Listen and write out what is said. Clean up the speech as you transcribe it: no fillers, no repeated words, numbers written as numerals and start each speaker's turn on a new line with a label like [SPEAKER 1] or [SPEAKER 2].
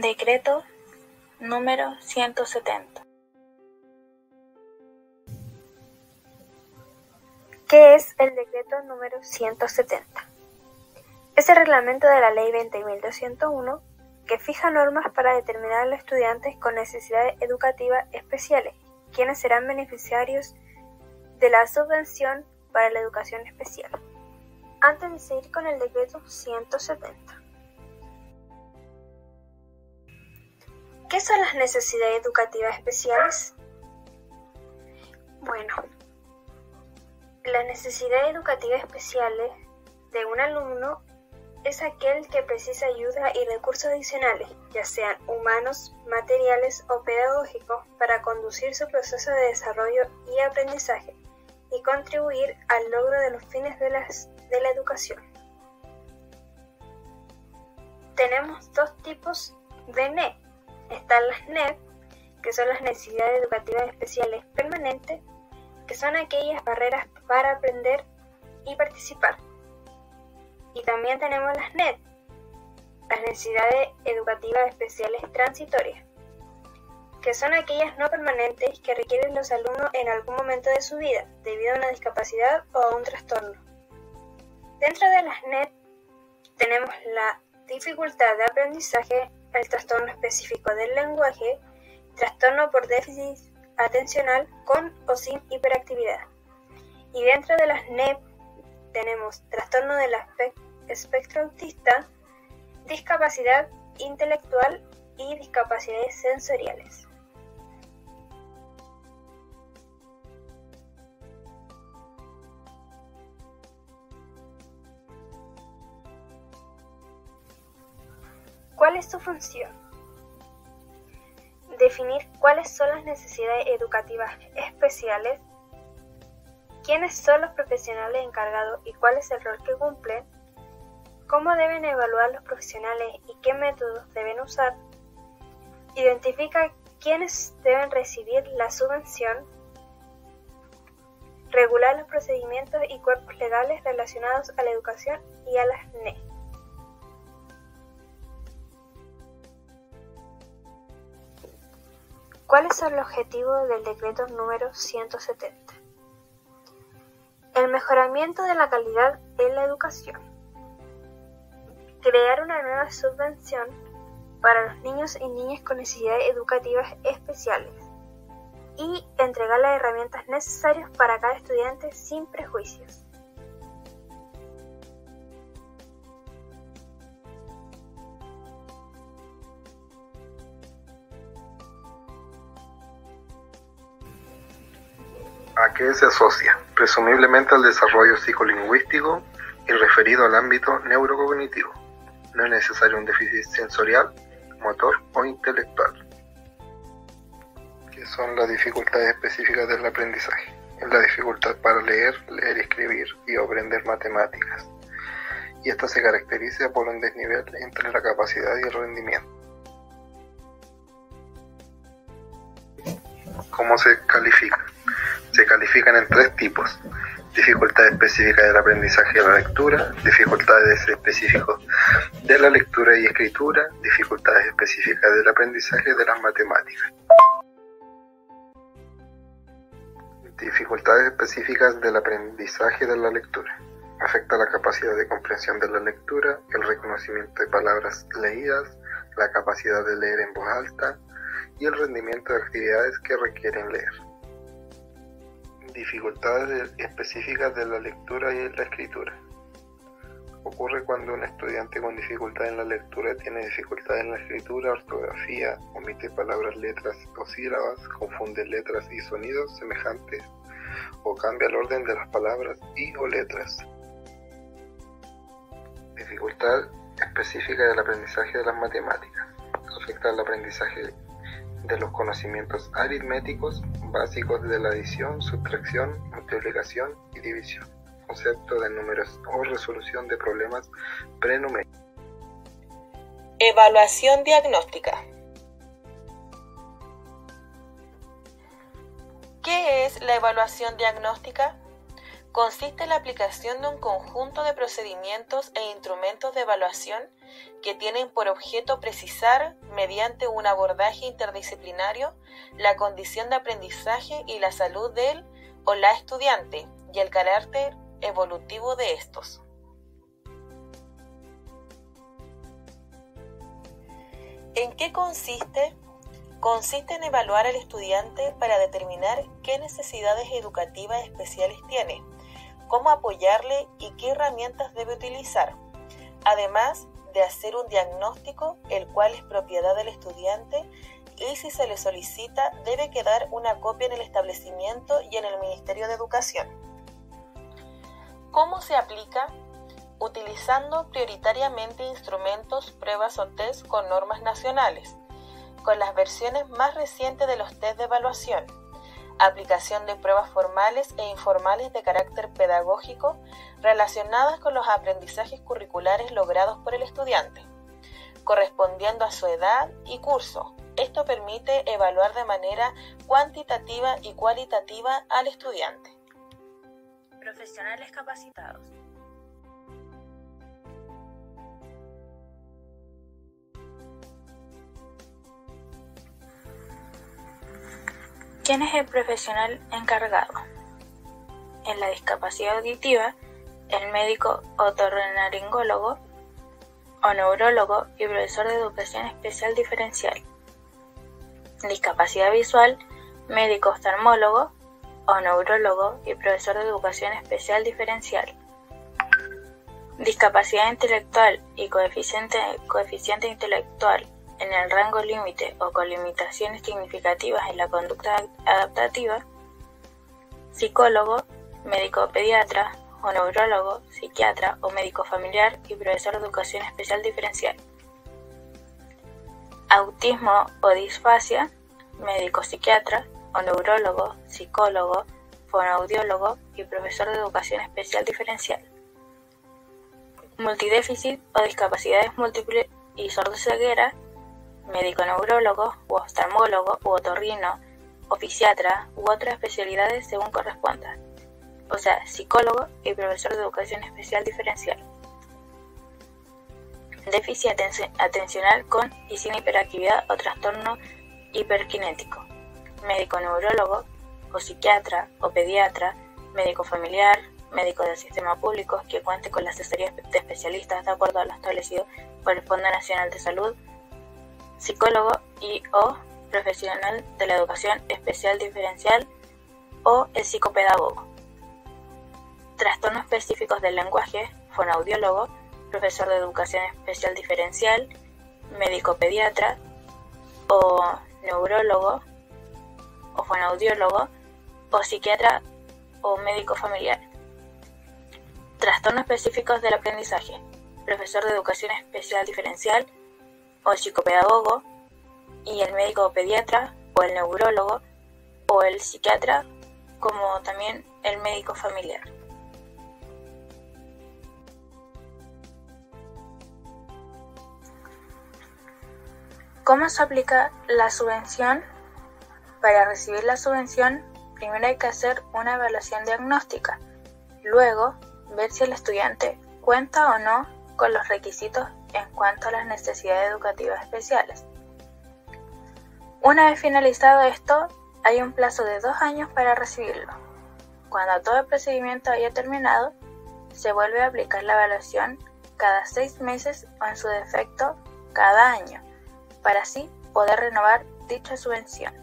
[SPEAKER 1] Decreto número 170. ¿Qué es el decreto número 170? Es el reglamento de la Ley 20.201 que fija normas para determinar a los estudiantes con necesidades educativas especiales, quienes serán beneficiarios de la subvención para la educación especial. Antes de seguir con el decreto 170. ¿Qué son las necesidades educativas especiales? Bueno, las necesidades educativas especiales de un alumno es aquel que precisa ayuda y recursos adicionales, ya sean humanos, materiales o pedagógicos, para conducir su proceso de desarrollo y aprendizaje y contribuir al logro de los fines de la educación. Tenemos dos tipos de NEP. Están las NEP, que son las necesidades educativas especiales permanentes, que son aquellas barreras para aprender y participar. Y también tenemos las NET, las necesidades educativas especiales transitorias, que son aquellas no permanentes que requieren los alumnos en algún momento de su vida, debido a una discapacidad o a un trastorno. Dentro de las NET tenemos la dificultad de aprendizaje, el trastorno específico del lenguaje, trastorno por déficit atencional con o sin hiperactividad. Y dentro de las NEP tenemos trastorno del espectro autista, discapacidad intelectual y discapacidades sensoriales. ¿Cuál es su función? Definir cuáles son las necesidades educativas especiales, quiénes son los profesionales encargados y cuál es el rol que cumplen, cómo deben evaluar los profesionales y qué métodos deben usar, identifica quiénes deben recibir la subvención, regular los procedimientos y cuerpos legales relacionados a la educación y a las NEP. ¿Cuáles son los objetivos del decreto número 170? El mejoramiento de la calidad en la educación. Crear una nueva subvención para los niños y niñas con necesidades educativas especiales. Y entregar las herramientas necesarias para cada estudiante sin prejuicios.
[SPEAKER 2] ¿A qué se asocia? Presumiblemente al desarrollo psicolingüístico y referido al ámbito neurocognitivo. No es necesario un déficit sensorial, motor o intelectual. ¿Qué son las dificultades específicas del aprendizaje? Es la dificultad para leer y escribir y aprender matemáticas. Y esta se caracteriza por un desnivel entre la capacidad y el rendimiento. ¿Cómo se califica? Se califican en tres tipos: dificultades específicas del aprendizaje de la lectura, dificultades específicas de la lectura y escritura, dificultades específicas del aprendizaje de las matemáticas. Dificultades específicas del aprendizaje de la lectura. Afecta la capacidad de comprensión de la lectura, el reconocimiento de palabras leídas, la capacidad de leer en voz alta y el rendimiento de actividades que requieren leer. Dificultades específicas de la lectura y la escritura. Ocurre cuando un estudiante con dificultad en la lectura tiene dificultad en la escritura, ortografía, omite palabras, letras o sílabas, confunde letras y sonidos semejantes o cambia el orden de las palabras y o letras. Dificultad específica del aprendizaje de las matemáticas. Afecta al aprendizaje de los conocimientos aritméticos básicos de la adición, sustracción, multiplicación y división, concepto de números o resolución de problemas prenuméricos.
[SPEAKER 3] Evaluación diagnóstica. ¿Qué es la evaluación diagnóstica? Consiste en la aplicación de un conjunto de procedimientos e instrumentos de evaluación que tienen por objeto precisar, mediante un abordaje interdisciplinario, la condición de aprendizaje y la salud del o la estudiante y el carácter evolutivo de estos. ¿En qué consiste? Consiste en evaluar al estudiante para determinar qué necesidades educativas especiales tiene, cómo apoyarle y qué herramientas debe utilizar, además de hacer un diagnóstico, el cual es propiedad del estudiante y si se le solicita debe quedar una copia en el establecimiento y en el Ministerio de Educación. ¿Cómo se aplica? Utilizando prioritariamente instrumentos, pruebas o test con normas nacionales, con las versiones más recientes de los test de evaluación, aplicación de pruebas formales e informales de carácter pedagógico relacionadas con los aprendizajes curriculares logrados por el estudiante, correspondiendo a su edad y curso. Esto permite evaluar de manera cuantitativa y cualitativa al estudiante.
[SPEAKER 4] Profesionales capacitados. ¿Quién es el profesional encargado? En la discapacidad auditiva, el médico otorrinolaringólogo o neurólogo y profesor de educación especial diferencial. Discapacidad visual, médico oftalmólogo o neurólogo y profesor de educación especial diferencial. Discapacidad intelectual y coeficiente intelectual en el rango límite o con limitaciones significativas en la conducta adaptativa, psicólogo, médico pediatra o neurólogo, psiquiatra o médico familiar y profesor de educación especial diferencial. Autismo o disfasia, médico psiquiatra o neurólogo, psicólogo, fonoaudiólogo y profesor de educación especial diferencial. Multidéficit o discapacidades múltiples y sordoceguera, médico neurólogo u oftalmólogo u otorrino o fisiatra u otras especialidades según corresponda, o sea, psicólogo y profesor de educación especial diferencial. Déficit atencional con y sin hiperactividad o trastorno hiperkinético, médico neurólogo o psiquiatra o pediatra, médico familiar, médico del sistema público que cuente con la asesoría de especialistas de acuerdo a lo establecido por el Fondo Nacional de Salud, psicólogo y o profesional de la educación especial diferencial o el psicopedagogo. Trastornos específicos del lenguaje, fonoaudiólogo, profesor de educación especial diferencial, médico pediatra o neurólogo o fonoaudiólogo o psiquiatra o médico familiar. Trastornos específicos del aprendizaje, profesor de educación especial diferencial o el psicopedagogo y el médico pediatra o el neurólogo o el psiquiatra, como también el médico familiar. ¿Cómo se aplica la subvención? Para recibir la subvención, primero hay que hacer una evaluación diagnóstica, luego ver si el estudiante cuenta o no con los requisitos en cuanto a las necesidades educativas especiales. Una vez finalizado esto, hay un plazo de 2 años para recibirlo. Cuando todo el procedimiento haya terminado, se vuelve a aplicar la evaluación cada 6 meses o en su defecto cada año, para así poder renovar dicha subvención.